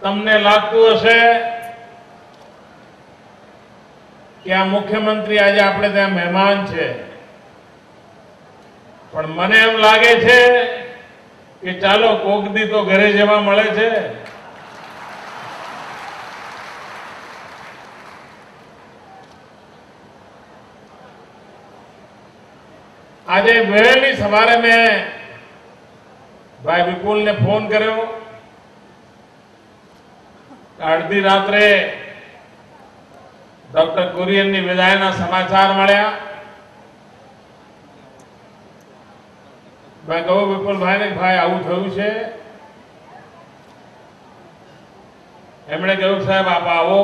તમને લાગતું હશે કે આ મુખ્યમંત્રી આજે આપણે ત્યાં મહેમાન છે, પણ મને એમ લાગે છે કે ચાલો કોક દી તો ઘરે જવા મળે છે. આજે વહેલી સવારે મેં ભાઈ વિપુલને ફોન કર્યો. અડધી રાત્રે ડોક્ટર કુરિયનની વિદાયના સમાચાર મળ્યા. મેં કહ્યું વિપુલભાઈને, ભાઈ આવું થયું છે. એમણે કહ્યું સાહેબ આપ આવો.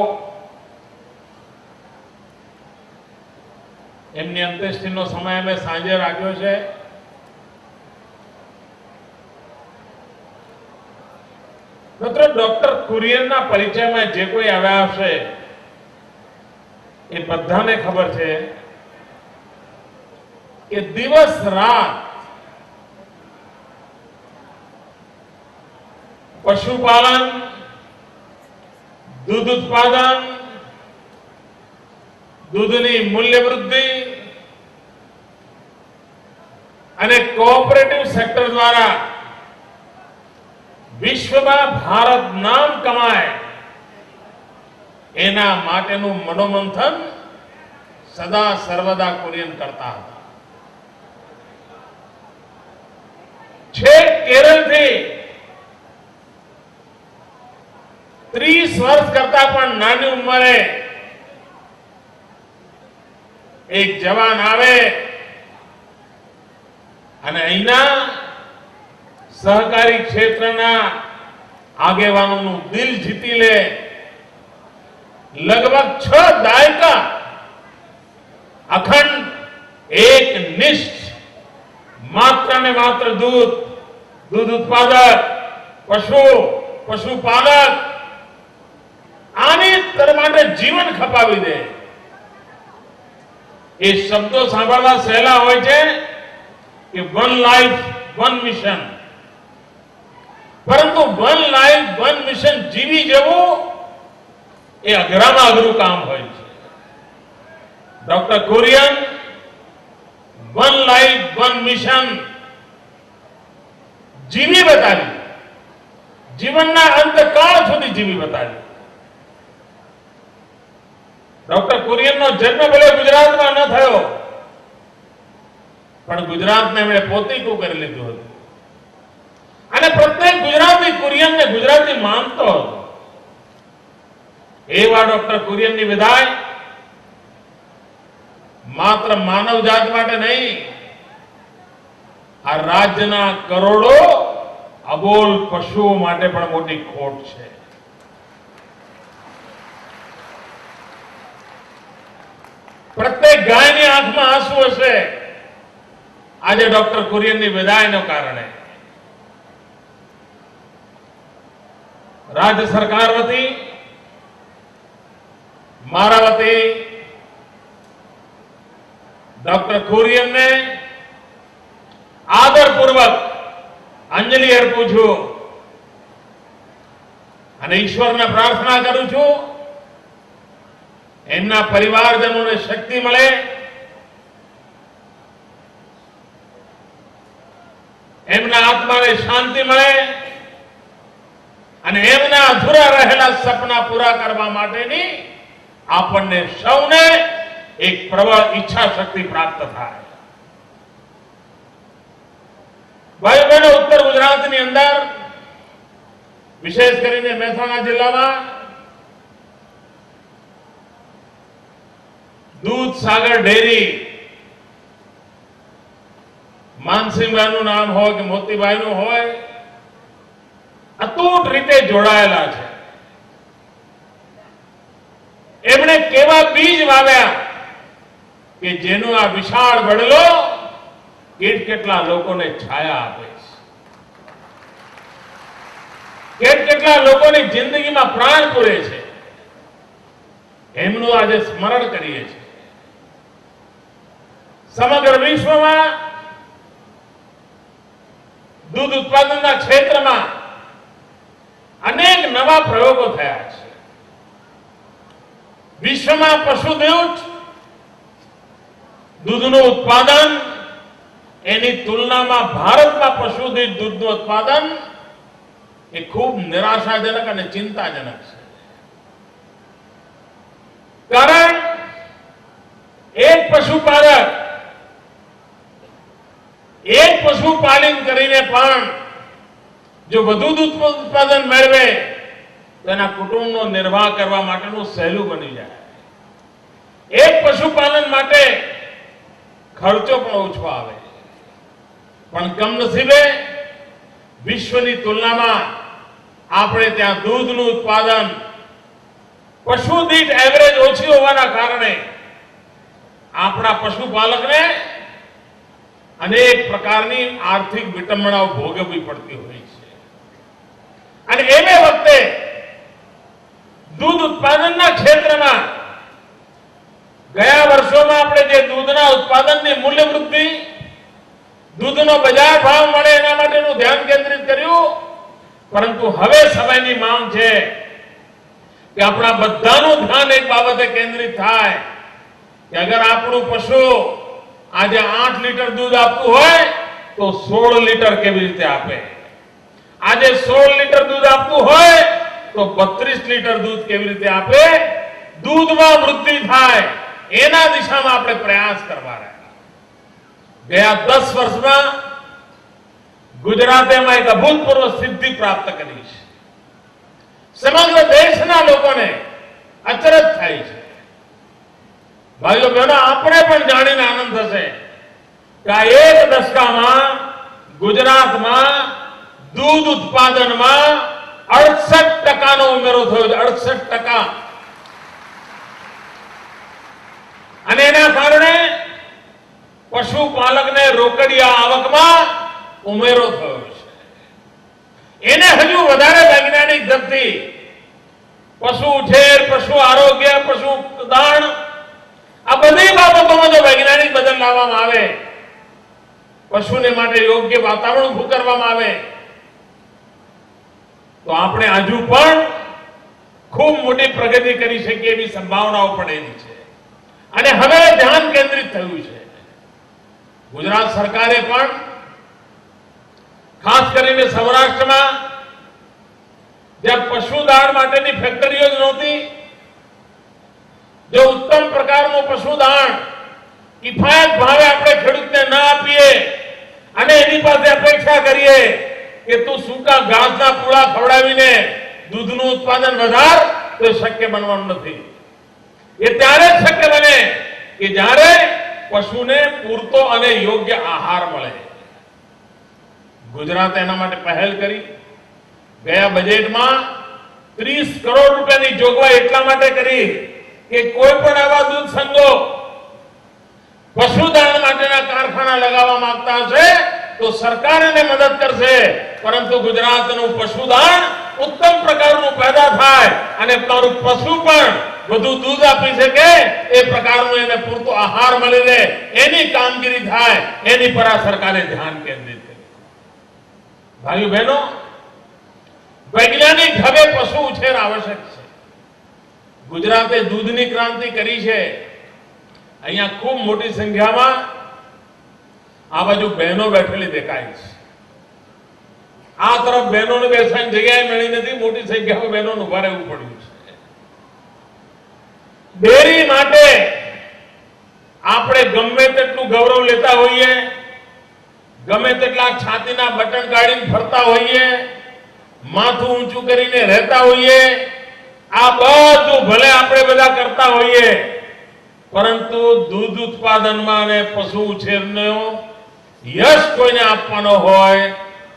એમની અંત્યેષ્ટિનો સમય અમે સાંજે રાખ્યો છે. મિત્રો, ડોક્ટર કુરિયનના પરિચયમાં જે કોઈ આવ્યા હશે એ બધાને ખબર છે કે દિવસ રાત પશુપાલન, દૂધ ઉત્પાદન, દૂધની મૂલ્ય વૃદ્ધિ અને કોઓપરેટિવ સેક્ટર દ્વારા વિશ્વમાં ભારત નામ કમાય એના માટેનું મનોમંથન સદા સર્વદા કુરિયન કરતા હતા. છેક કેરળથી 30 વર્ષ કરતા પણ નાની ઉંમરે એક જવાન આવે અને અહીંના સહકારી ક્ષેત્રના આગેવાનોનું દિલ જીતી લે. લગભગ 6 દાયકા અખંડ એક નિષ્ઠ માત્ર ને માત્ર દૂધ ઉત્પાદક, પશુપાલક આની માટે જીવન ખપાવી દે. એ શબ્દો સાંભળવા સહેલા હોય છે કે વન લાઈફ વન મિશન, પરંતુ વન લાઈફ વન મિશન જીવી જવું એ અઘરામાં અઘરું કામ હોય છે. Doctor Kurian one life one mission જીવી બતાવી, જીવનના અંતકાળ સુધી જીવી બતાવી. ડોક્ટર કુરિયનનો જન્મ ભલે ગુજરાતમાં ન થયો, પણ ગુજરાતને એમણે પોતીકું કરી લીધું હતું અને પ્રત્યેક ગુજરાતી કુરિયનને ગુજરાતી માનતો હતો. એવા ડોક્ટર કુરિયનની વિદાય માત્ર માનવ જાત માટે નહીં, આ રાજ્યના કરોડો અબોલ પશુઓ માટે પણ મોટી ખોટ છે. પ્રત્યેક ગાયની આંખમાં આંસુ હશે આજે ડોક્ટર કુરિયનની વિદાયને કારણે. રાજ્ય સરકાર વતી, મારા વતી ડોક્ટર કુરિયનને આદરપૂર્વક અંજલિ અર્પું છું અને ઈશ્વરને પ્રાર્થના કરું છું એમના પરિવારજનોને શક્તિ મળે, એમના આત્માને શાંતિ મળે અને એમના અધૂરા રહેલા સપના પૂરા કરવા માટેની આપણને સૌને એક પ્રબળ ઈચ્છા શક્તિ પ્રાપ્ત થાય. ભાઈ બહેનો, ઉત્તર ગુજરાતની અંદર વિશેષ કરીને મહેસાણા જિલ્લામાં દૂધસાગર ડેરી, માનસિંહભાઈનું નામ હોય કે મોતીભાઈનું હોય, અતૂટ રીતે જોડાયેલા છે. એમણે કેવા બીજ વાવ્યા કે જેનો આ વિશાળ બળલો કેટલા લોકોને છાયા આપે છે, કેટલા લોકોની જિંદગીમાં પ્રાણ પૂરે છે. એમનું આજે સ્મરણ કરીએ છીએ. સમગ્ર વિશ્વમાં દૂધ ઉત્પાદનના ક્ષેત્રમાં અનેક નવા પ્રયોગો થયા છે. વિશ્વમાં પશુ દૂધનું ઉત્પાદન, એની તુલનામાં ભારતમાં પશુ દૂધનું ઉત્પાદન એ ખૂબ નિરાશાજનક અને ચિંતાજનક છે. કારણ એક પશુપાલક એક પશુપાલન કરીને પણ જો વધુ દૂધ ઉત્પાદન મેળવે તો એના કુટુંબનો નિર્વાહ કરવા માટેનું સહેલું બની જાય. એક પશુપાલન માટે ખર્ચો પણ ઓછો આવે, પણ કમનસીબે વિશ્વની તુલનામાં આપણે ત્યાં દૂધનું ઉત્પાદન પશુ દીઠ એવરેજ ઓછી હોવાના કારણે આપણા પશુપાલકને અનેક પ્રકારની આર્થિક વિટંબણાઓ ભોગવવી પડતી હોય છે. અને એવે વખતે દૂધ ઉત્પાદનના ક્ષેત્રમાં ગયા વર્ષોમાં આપણે જે દૂધના ઉત્પાદનની મૂલ્ય વૃદ્ધિ, દૂધનો બજાર ભાવ મળે એના માટેનું ધ્યાન કેન્દ્રિત કર્યું, પરંતુ હવે સમયની માંગ છે કે આપણા બધાનું ધ્યાન એક બાબતે કેન્દ્રિત થાય કે અગર આપણું પશુ આજે 8 લીટર દૂધ આપતું હોય તો 16 લીટર કેવી રીતે આપે, આજે 16 લીટર દૂધ આપતું હોય તો 32 લીટર દૂધ કેવી રીતે આપે, દૂધમાં વૃદ્ધિ થાય એના દિશામાં આપણે પ્રયાસ કરવા રહ્યા. ગયા 10 વર્ષમાં ગુજરાતે એક અભૂતપૂર્વ સિદ્ધિ પ્રાપ્ત કરી છે. સમગ્ર દેશના લોકોને અચરજ થાય છે. ભાઈઓ બહેનો, આપણે પણ જાણીને આનંદ થશે કે આ એક દશકામાં ગુજરાતમાં દૂધ ઉત્પાદનમાં 68% ઉમેરો થયો છે. 68%. અને એના કારણે પશુપાલકને રોકડિયા આવકમાં ઉમેરો થયો છે. એને હજુ વધારે વૈજ્ઞાનિક ઢબથી પશુ ઉછેર, પશુ આરોગ્ય, પશુ દાણ, આ બધી બાબતોમાં જો વૈજ્ઞાનિક બદલ લાવવામાં આવે, પશુને માટે યોગ્ય વાતાવરણ ઉભું કરવામાં આવે તો આપણે હજુ પણ ખૂબ મોટી પ્રગતિ કરી શકીએ એવી સંભાવનાઓ પડેલી છે. અને હવે ધ્યાન કેન્દ્રિત થયું છે. ગુજરાત સરકારે પણ ખાસ કરીને સૌરાષ્ટ્રમાં જ્યાં પશુદાણ માટેની ફેક્ટરીઓ જ નહોતી, જો ઉત્તમ પ્રકારનું પશુદાણ કિફાયત ભાવે આપણે ખેડૂતને ન આપીએ અને એની પાસે અપેક્ષા કરીએ કે તું સૂકા ઘાસના પૂળા ખવડાવીને દૂધનું ઉત્પાદન વધાર, તો શક્ય બનવાનું નથી. એ ત્યારે જ શક્ય બને કે જ્યારે પશુને પૂરતો અને યોગ્ય આહાર મળે. ગુજરાતે એના માટે પહેલ કરી. ગયા બજેટમાં 30 કરોડ રૂપિયાની જોગવાઈ એટલા માટે કરી કે કોઈ પણ આવા દૂધ સંઘો પશુદાણ માટેના કારખાના લગાવવા માંગતા હશે તો સરકાર એને મદદ કરશે, પરંતુ ગુજરાતનું પશુદાણ ઉત્તમ પ્રકારનું પેદા થાય અને તારું પશુ પણ વધુ દૂધ આપી શકે એ પ્રકારનું એને પૂરતો આહાર મળી રહે એની કામગીરી થાય, એની પર આ સરકારે ધ્યાન કેન્દ્રિત કર્યું. ભાઈઓ બહેનો, વૈજ્ઞાનિક હવે પશુ ઉછેર આવશ્યક છે. ગુજરાતે દૂધની ક્રાંતિ કરી છે. અહીંયા ખૂબ મોટી સંખ્યામાં આ બાજુ બહેનો બેઠેલી દેખાય છે. આ તરફ બહેનોને બેસવાની જગ્યાએ મળી નથી, મોટી સંખ્યામાં બહેનોને ઉભા રહેવું પડ્યું છે. ડેરી માટે આપણે ગમે તેટલું ગૌરવ લેતા હોઈએ, ગમે તેટલા છાતીના બટન કાઢીને ફરતા હોઈએ, માથું ઊંચું કરીને રહેતા હોઈએ, આ બધું ભલે આપણે બધા કરતા હોઈએ, પરંતુ દૂધ ઉત્પાદનમાં અને પશુ ઉછેરનો યશ કોઈને આપવાનો હોય,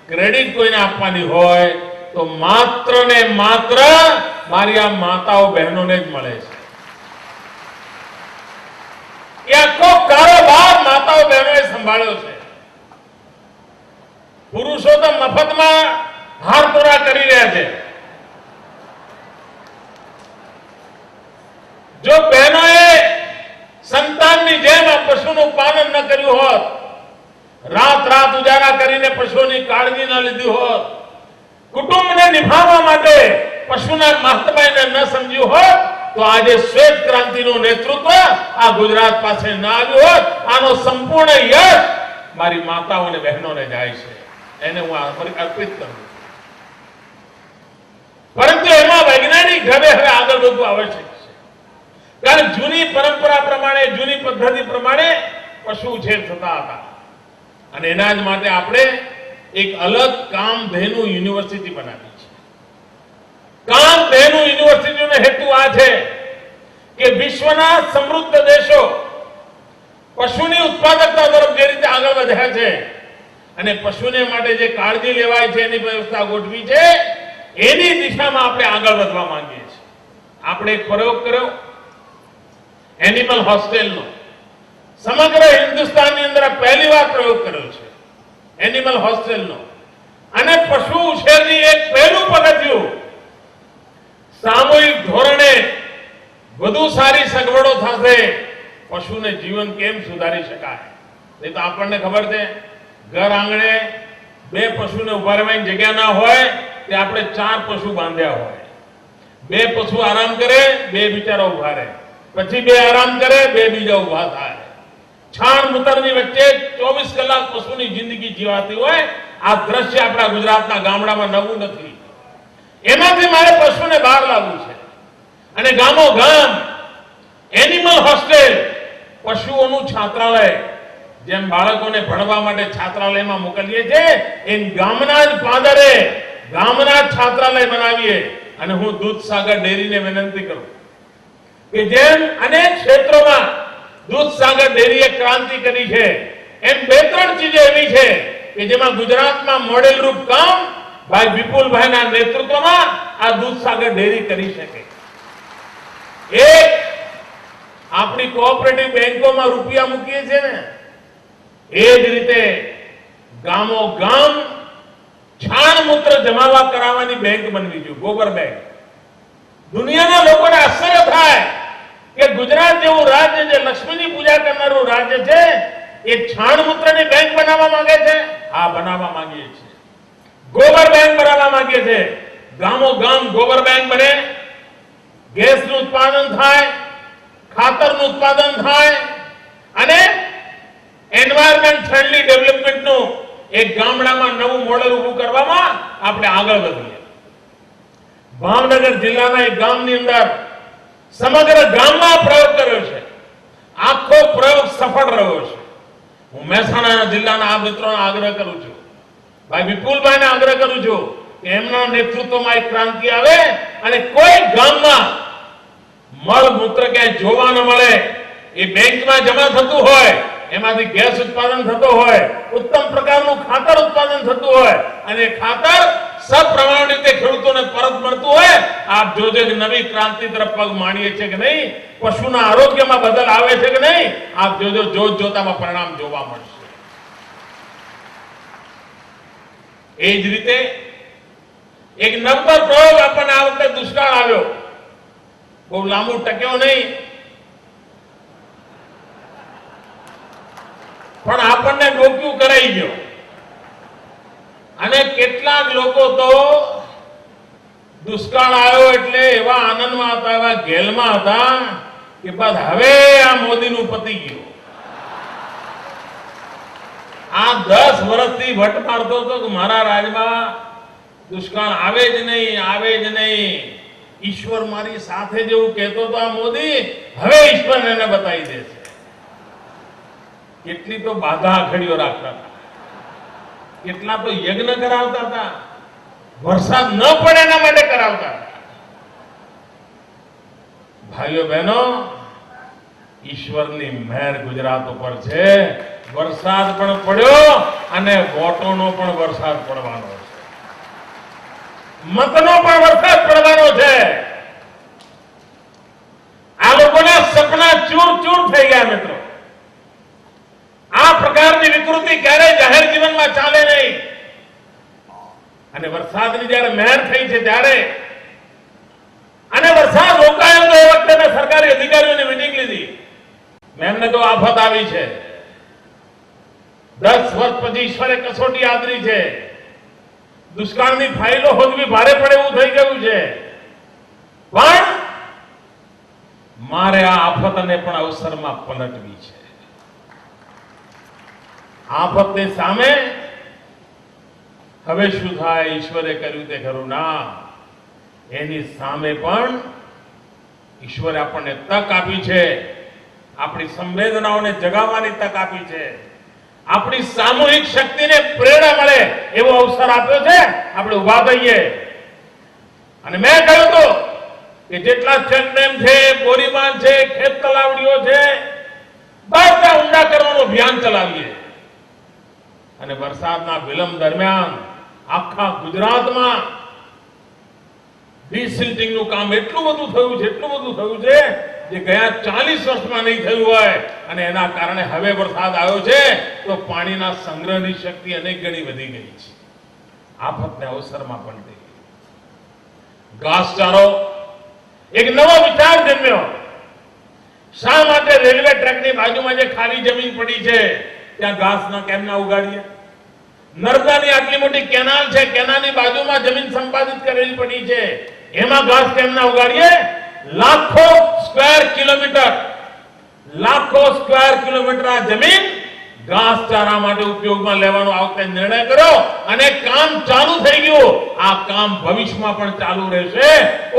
ક્રેડિટ કોઈને આપવાની હોય તો માત્ર ને માત્ર મારી આ માતાઓ બહેનોને જ મળે છે. એ આખો કારોબાર માતાઓ બહેનોએ સંભાળ્યો છે. પુરુષો તો મફતમાં હારતોરા કરી રહ્યા છે. જો બહેનોએ સંતાનની જેમ આ પશુનું પાલન ન કર્યું હોત, રાત રાત ઉજારા કરીને પશુની કાળજી ન લીધી હોત, કુટુંબને નિભાવવા માટે પશુના મહાત્મ્યને ન સમજ્યું હોત તો આજે શ્વેત ક્રાંતિનું નેતૃત્વ આ ગુજરાત પાસે ન આવ્યું હોત. આનો સંપૂર્ણ યશ મારી માતાઓ અને બહેનોને જાય છે, એને હું અર્પિત કરું છું. પરંતુ એમાં વૈજ્ઞાનિક ઢબે હવે આગળ વધવું આવશ્યક છે, કારણ જૂની પરંપરા પ્રમાણે, જૂની પદ્ધતિ પ્રમાણે પશુ ઉછેર થતા હતા અને એના જ માટે આપણે એક અલગ કામધેનુ યુનિવર્સિટી બનાવી છે. કામધેનુ યુનિવર્સિટીનો હેતુ આ છે કે વિશ્વના સમૃદ્ધ દેશો પશુની ઉત્પાદકતા તરફ જે રીતે આગળ વધ્યા છે અને પશુને માટે જે કાળજી લેવાય છે એની વ્યવસ્થા ગોઠવી છે, એની દિશામાં આપણે આગળ વધવા માંગીએ છીએ. આપણે એક પ્રયોગ કર્યો એનિમલ હોસ્ટેલનો. સમગ્ર હિન્દુસ્તાનની અંદર પહેલી વાર પ્રયોગ કર્યો છે એનિમલ હોસ્ટેલનો. અને પશુ ઉછેરની એક પહેલું પગથિયું સામૂહિક ધોરણે વધુ સારી સગવડો થશે. પશુને જીવન કેમ સુધારી શકાય? એ તો આપણને ખબર છે, ઘર આંગણે 2 પશુને ઉભા રહેવાની જગ્યા ના હોય તે આપણે 4 પશુ બાંધ્યા હોય. 2 પશુ આરામ કરે, 2 બિચારા ઉભા રહે, પછી 2 આરામ કરે, 2 બીજા ઉભા થાય. છાણ મૂતરની વચ્ચે 24 કલાક પશુની જિંદગી જીવાતી હોય. આ દ્રશ્ય આપણા ગુજરાતના ગામડામાં નવું નથી. એમાંથી મારે પશુને બહાર લાવવું છે અને ગામો ગામ એનિમલ હોસ્ટેલ, પશુઓનું છાત્રાલય, જેમ બાળકોને ભણવા માટે છાત્રાલયમાં મોકલીએ છીએ એમ ગામના જ પાદરે ગામના જ છાત્રાલય બનાવીએ. અને હું દૂધસાગર ડેરીને વિનંતી કરું કે જેમ અનેક ક્ષેત્રોમાં દૂધસાગર ડેરીએ ક્રાંતિ કરી છે, એમ 2-3 ચીજો એવી છે કે જેમાં ગુજરાતમાં મોડેલ રૂપ કામ ભાઈ વિપુલભાઈના નેતૃત્વમાં આ દૂધસાગર ડેરી કરી શકે. એક, આપણી કોઓપરેટિવ બેંકોમાં રૂપિયા મૂકીએ છીએ ને, એ જ રીતે ગામો ગામ છાણ મૂત્ર જમાવા કરાવવાની બેંક બનવી જોઈએ, ગોબર બેંક. દુનિયાના લોકોને આશ્ચર્ય થાય કે ગુજરાત જેવું રાજ્ય, જે લક્ષ્મીની પૂજા કરનારું રાજ્ય છે, એ છાણ મૂત્રની બેંક બનાવવા માંગે છે. આ બનાવવા માંગીએ છીએ. ગોબર બેંક બનાવવા માંગીએ છીએ. ગામો ગામ ગોબર બેંક બને, ગેસનું ઉત્પાદન થાય, ખાતરનું ઉત્પાદન થાય અને એન્વાયરમેન્ટ ફ્રેન્ડલી ડેવલપમેન્ટનું એક ગામડામાં નવું મોડેલ ઊભું કરવામાં આપણે આગળ વધીએ. ભાવનગર જિલ્લાના એક ગામની અંદર સમગ્ર ગામમાં પ્રયોગ કર્યો છે. આખો પ્રયોગ સફળ રહ્યો છે. હું મહેસાણા જિલ્લાના આ મિત્રોને આગ્રહ કરું છું, ભાઈ વિપુલભાઈને આગ્રહ કરું છું કે એમના નેતૃત્વમાં એક ક્રાંતિ આવે અને કોઈ ગામમાં મળમૂત્ર ક્યાંય જોવા ન મળે. એ બેંકમાં જમા થતું હોય, એમાંથી ગેસ ઉત્પાદન થતો હોય, ઉત્તમ પ્રકારનું ખાતર ઉત્પાદન થતું હોય અને ખાતર સપ્રમાણ રીતે ખેડૂતોને પરત મળતું હોય. આપ જોજો કે નવી ક્રાંતિ તરફ પગ માંડીએ છે કે નહીં, પશુના આરોગ્યમાં બદલ આવે છે કે નહીં. આપ જોજો, જોત જોતામાં પરિણામ જોવા મળશે. એ જ રીતે એક નંબર પ્રયોગ આપણને આ વખતે દુષ્કાળ આવ્યો, બહુ લાંબુ ટક્યો નહીં, પણ આપણને ડોક્યું કરાઈ ગયો. અને કેટલાક લોકો તો દુષ્કાળ આવ્યો એટલે એવા આનંદમાં હતા, એવા ઘેલમાં હતા કે બસ હવે આ મોદીનું પતી ગયું. આ 10 વર્ષથી વટ મારતો હતો કે મારા રાજમાં દુષ્કાળ આવે જ નહીં, આવે જ નહીં. ઈશ્વર મારી સાથે જેવું કહેતો હતો આ મોદી, હવે ઈશ્વર એને બતાવી દે છે. કેટલી તો બાધા આખડીઓ રાખતા હતા, કેટલા તો યજ્ઞ કરાવતા હતા, વરસાદ ન પડે એના માટે કરાવતા હતા. ભાઈઓ બહેનો, ઈશ્વરની મહેર ગુજરાત ઉપર છે. વરસાદ પણ પડ્યો અને વોટોનો પણ વરસાદ પડવાનો છે, મતનો પણ વરસાદ પડવાનો છે. આ લોકોના સપના ચૂર ચૂર થઈ ગયા મિત્રો. આ પ્રકારની વિકૃતિ ક્યારેય જાહેર જીવનમાં ચાલે નહીં. અને વરસાદની જયારે મહેર થઈ છે ત્યારે, અને વરસાદ રોકાયો તો એ વખતે મેં સરકારી અધિકારીઓની મીટિંગ લીધી. એમને તો આફત આવી છે. 10 વર્ષ પછી ઈશ્વરે કસોટી આદરી છે. દુષ્કાળની ફાઇલો હોદવી ભારે પડે એવું થઈ ગયું છે. પણ મારે આ આફતને પણ અવસરમાં પલટવી છે. આફતની સામે હવે શું થાય? ઈશ્વરે કર્યું તે ખરું ના, એની સામે પણ ઈશ્વરે આપણને તક આપી છે. આપણી સંવેદનાઓને જગાવવાની તક આપી છે. આપણી સામૂહિક શક્તિને પ્રેરણા મળે એવો અવસર આપ્યો છે. આપણે ઉભા થઈએ. અને મેં કહ્યું તો કે જેટલા ચેકડેમ છે, બોરીબાંધ છે, ખેત તલાવડીઓ છે, બધા ઊંડા કરવાનું અભિયાન ચલાવીએ. અને વરસાદના વિલંબ દરમિયાન આખા ગુજરાતમાં ડિસિલ્ટિંગનું કામ એટલું બધું થયું છે જે ગયા 40 વર્ષમાં નહીં થયું હોય. અને એના કારણે હવે વરસાદ આવ્યો છે તો પાણીના સંગ્રહની શક્તિ અનેક ગણી વધી ગઈ છે. આફતને અવસરમાં પલટી. ઘાસચારો એક નવો વિચાર જન્મ્યો. શા માટે રેલવે ટ્રેકની બાજુમાં જે ખાલી જમીન પડી છે ત્યાં ઘાસ કેમ ના ઉગાડીએ? નર્મદાની આટલી મોટી કેનાલ છે, કેનાલની બાજુમાં જમીન સંપાદિત કરેલી પડી છે, એમાં ઘાસ કેમ ના ઉગાડીએ? લાખો સ્ક્વેર કિલોમીટર આ જમીન ઘાસચારા માટે ઉપયોગમાં લેવાનો આ વખતે નિર્ણય કર્યો અને કામ ચાલુ થઈ ગયું. આ કામ ભવિષ્યમાં પણ ચાલુ રહેશે.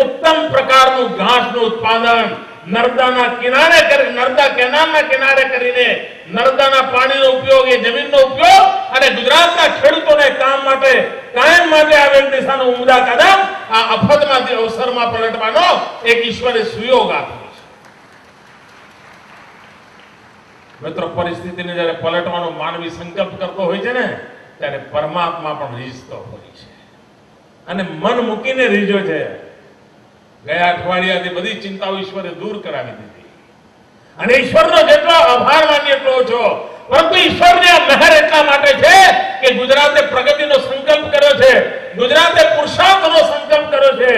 ઉત્તમ પ્રકારનું ઘાસનું ઉત્પાદન નર્મદાના કિનારે કરી, નર્મદા કેનાલના કિનારે કરીને નર્મદાના પાણીનો ઉપયોગ, એ જમીનનો ઉપયોગ અને ગુજરાતના ખેડૂતોને કામ માટે કાયમ માટે આવેલ દિશાનો ઉમદા કદમ આ આફતમાંથી અવસરમાં પલટવાનો એક ઈશ્વરે સુયોગ આપ્યો છે. મિત્રો, પરિસ્થિતિને જ્યારે પલટવાનો માનવી સંકલ્પ કરતો હોય છે ને ત્યારે પરમાત્મા પણ રીઝતો હોય છે અને મન મૂકીને રીઝ્યો છે. ગયા અઠવાડિયાથી બધી ચિંતાઓ ઈશ્વરે દૂર કરાવી દીધી અને ઈશ્વરનો જેટલો આભાર માનીએ એટલો ઓછો. પરંતુ ઈશ્વરની આ મહેર એટલા માટે છે કે ગુજરાતે પ્રગતિનો સંકલ્પ કર્યો છે, ગુજરાતે પુરુષાર્થનો સંકલ્પ કર્યો છે.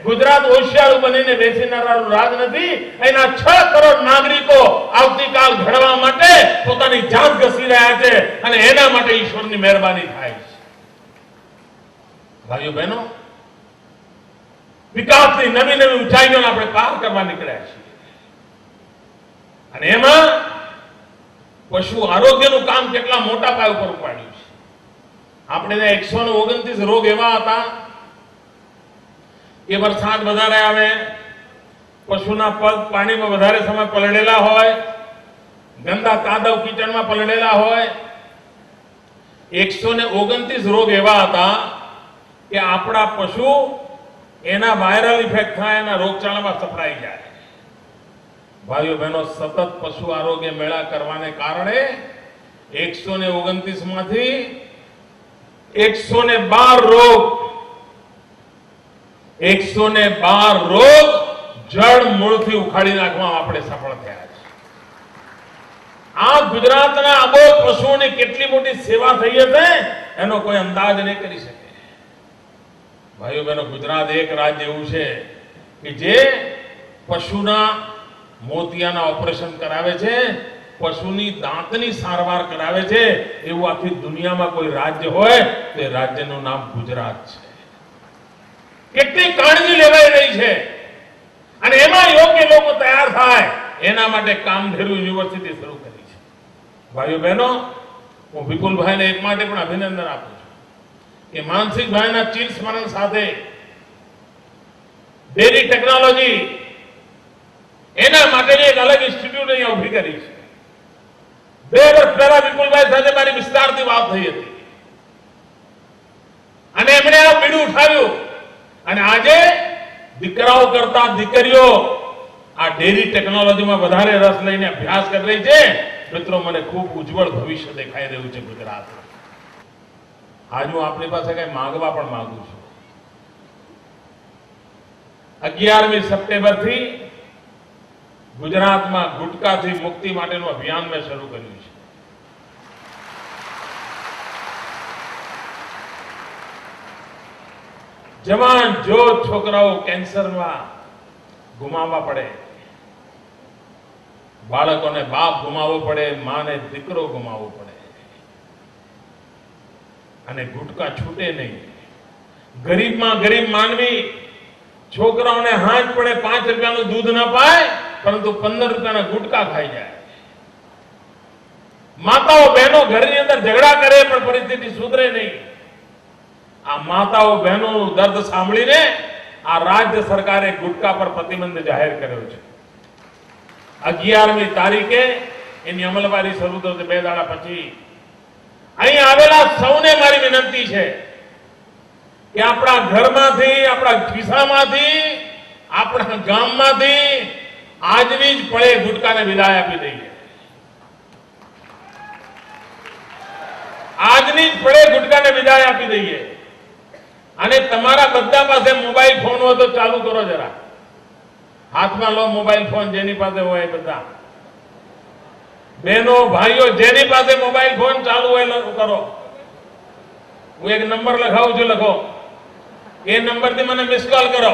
ગુજરાત હોશિયાર બનીને બેસીનારાનું રાજ નથી. એના 6 કરોડ નાગરિકો આવતીકાલ ઘડવા માટે પોતાની જાત ઘસી રહ્યા છે અને એના માટે ઈશ્વરની મહેરબાની થાય છે. ભાઈઓ બહેનો, વિકાસની નવી ઊંચાઈઓને આપણે પાર કરવા નીકળ્યા છીએ અને એમાં પશુ આરોગ્યનું કામ કેટલા મોટા પાયા ઉપર ઉપાડ્યું છે. આપણે 129 રોગ એવા હતા કે વરસાદ વધારે આવે, પશુના પગ પાણીમાં વધારે સમય પલળેલા હોય, ગંદા કાદવ કીચડમાં પલળેલા હોય. 129 રોગ એવા હતા કે આપણા પશુ એના વાયરલ ઇફેક્ટ થાય, એના રોગચાળામાં સપડાઈ જાય. ભાઈઓ બહેનો, સતત પશુ આરોગ્ય મેળા કરવાને કારણે 129 માંથી 112 રોગ જળ મૂળથી ઉખાડી નાખવામાં આપણે સફળ થયા છે. આ ગુજરાતના અબોધ પશુઓની કેટલી મોટી સેવા થઈ હશે એનો કોઈ અંદાજ નહીં કરી શકે. ભાઈઓ બહેનો, ગુજરાત એક રાજ્ય એવું છે કે જે પશુના મોતિયાના ઓપરેશન કરાવે છે, પશુની દાંતની સારવાર કરાવે છે, એવું આખી દુનિયામાં કોઈ રાજ્ય હોય તો એ રાજ્યનું નામ ગુજરાત છે. કેટલી કાળજી લેવાઈ રહી છે અને એમાં યોગ્ય લોકો તૈયાર થાય એના માટે કામધેનુ યુનિવર્સિટી શરૂ કરી છે. ભાઈઓ બહેનો, હું વિપુલભાઈને એક માટે પણ અભિનંદન આપું છું કે માનસિકભાઈના ચિર સ્મરણ સાથે ડેરી ટેકનોલોજી એના માટેની એક અલગ ઇન્સ્ટિટ્યૂટ અહીંયા ઉભી કરી છે. 2 વર્ષ પહેલા વિપુલભાઈ સાથે મારી વિસ્તારથી વાત થઈ હતી અને એમણે આ બીડું ઉઠાવ્યું અને આજે દીકરાઓ કરતા દીકરીઓ આ ડેરી ટેકનોલોજીમાં વધારે રસ લઈને અભ્યાસ કરી રહી છે. મિત્રો, મને ખૂબ ઉજ્જવળ ભવિષ્ય દેખાઈ રહ્યું છે ગુજરાતમાં. આજ હું આપની પાસે કઈ માંગવા પણ માંગુ છું. 11મી સપ્ટેમ્બરથી ગુજરાતમાં ગુટકાથી મુક્તિ માટેનું અભિયાન મેં શરૂ કર્યું છે. જવાન જો છોકરાઓ કેન્સરમાં ગુમાવવા પડે, બાળકોને બાપ ગુમાવવો પડે, માને દીકરો ગુમાવવો પડે અને ગુટકા છૂટે નહીં ગરીબમાં ગરીબ માનવી છોકરાઓને હાથ પડે 5 રૂપિયાનું દૂધ ન પાય, પરંતુ 15 રૂપિયાના ગુટકા ખાઈ જાય. માતાઓ બહેનો ઘરની અંદર ઝઘડા કરે પણ પરિસ્થિતિ સુધરે નહીં. આ માતાઓ બહેનોનું દર્દ સાંભળીને આ રાજ્ય સરકારે ગુટકા પર પ્રતિબંધ જાહેર કર્યો છે. 11મી તારીખે એની અમલવારી શરૂ થશે. 2 દાડા પછી અહીં આવેલા સૌને મારી વિનંતી છે કે આપણા ઘરમાંથી, આપણા ખિસ્સામાંથી, આપણા ગામમાંથી આજની જ પળે ગુટકાને વિદાય આપી દઈએ. આજની જ પળે ગુટકાને વિદાય આપી દઈએ. અને તમારા બધા પાસે મોબાઈલ ફોન હોય તો ચાલુ કરો જરા. હાથમાં લો મોબાઈલ ફોન, જેની પાસે હોય બધા. બહેનો ભાઈઓ જેની પાસે મોબાઈલ ફોન ચાલુ હોય કરો. હું એક નંબર લખાવું છું, લખો. એ નંબરથી મને મિસ કોલ કરો.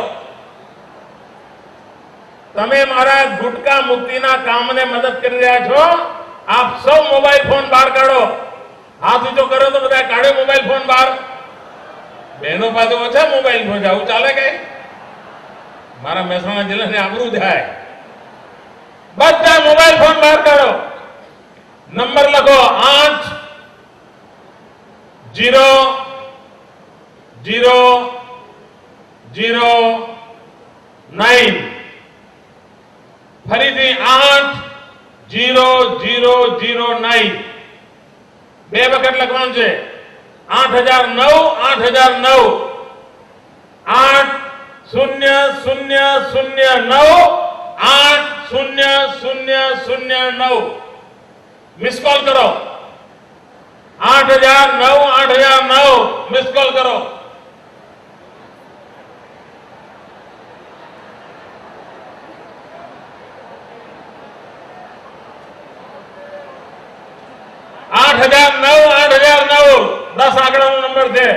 તમે મારા ગુટકા મુક્તિના કામને મદદ કરી રહ્યા છો. આપ સૌ મોબાઈલ ફોન બહાર કાઢો. હાથ ઊંચો કરો તો બધા કાઢો મોબાઈલ ફોન બહાર. બહેનો પાસે ઓછા મોબાઈલ ફોન છે, આવું ચાલે કઈ? મારા મહેસાણા જિલ્લાને આબરૂ જાય. બધા મોબાઈલ ફોન બહાર કાઢો. નંબર લખો 80009. ફરીથી 80009. 2 વખત લખવાનું છે. 8009 8009 80009 મિસ કોલ કરો. 8009 મિસ કોલ કરો. આઠ હજાર નવ 10 આંકડાનો નંબર છે.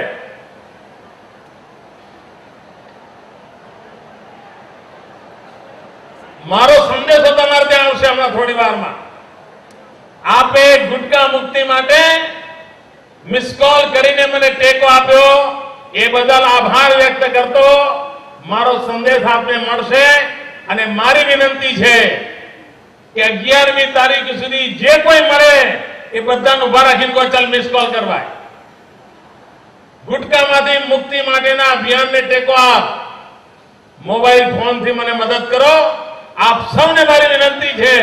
મારો સંદેશો તમારે ત્યાં આવશે હમણાં થોડી વારમાં. આપે ગુટકા મુક્તિ માટે મિસ કોલ કરીને મને ટેકો આપ્યો એ બદલ આભાર વ્યક્ત કરતો મારો સંદેશ આપને મળશે. અને મારી વિનંતી છે કે 11મી તારીખ સુધી જે કોઈ મળે એ બધાને ઉભા રાખીને કોઈ ચાલ મિસ કોલ કરવાય. ગુટકામાંથી મુક્તિ માટેના અભિયાનને ટેકો આપ. મોબાઈલ ફોનથી મને મદદ કરો. આપ સૌને મારી વિનંતી છે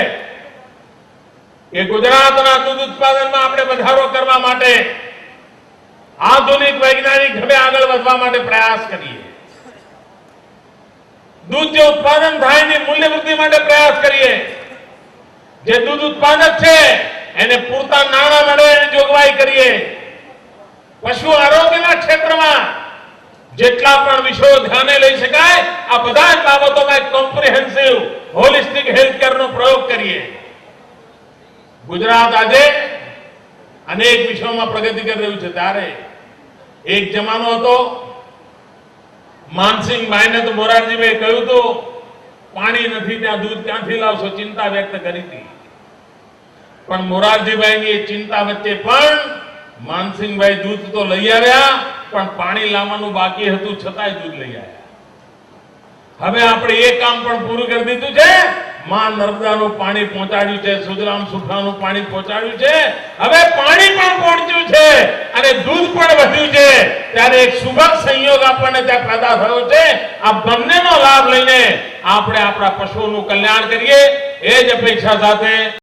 કે ગુજરાતના દૂધ ઉત્પાદનમાં આપણે વધારો કરવા માટે આધુનિક વૈજ્ઞાનિક ઢબે આગળ વધવા માટે પ્રયાસ કરીએ. દૂધ જે ઉત્પાદન થાય એની મૂલ્ય વૃદ્ધિ માટે પ્રયાસ કરીએ. જે દૂધ ઉત્પાદક છે એને પૂરતા નાણાં મળે એની જોગવાઈ કરીએ. પશુ આરોગ્યના ક્ષેત્રમાં જેટલા પણ વિષયો ધ્યાને લઈ શકાય આ બધા જ બાબતોમાં કોમ્પ્રિહેન્સિવ હોલિસ્ટિક હેલ્થકેરનો પ્રયોગ કરીએ. ગુજરાત આજે અનેક વિષયોમાં પ્રગતિ કરી રહ્યું છે. ત્યારે એક જમાનો હતો, માનસિંહભાઈને તો મોરારજીભાઈ કહ્યું હતું પાણી નથી ત્યાં દૂધ ક્યાંથી લાવશો, ચિંતા વ્યક્ત કરી હતી. પણ મોરારજીભાઈની એ ચિંતા વચ્ચે પણ માનસિંહભાઈ દૂધ તો લઈ આવ્યા, પણ પાણી લાવવાનું બાકી હતું છતાંય દૂધ લઈ આવ્યા. હવે આપણે એ કામ પણ પૂરું કરી દીધું છે. માં નર્મદાનું પાણી પહોંચાડ્યું છે, સુજલામ સુફલામનું પાણી પહોંચાડ્યું છે. હવે પાણી પણ પહોંચ્યું છે અને દૂધ પણ વધ્યું છે. ત્યારે એક સુભગ સંયોગ આપણને ત્યાં પેદા થયો છે. આ બંનેનો લાભ લઈને આપણે આપણા પશુઓનું કલ્યાણ કરીએ એ જ અપેક્ષા સાથે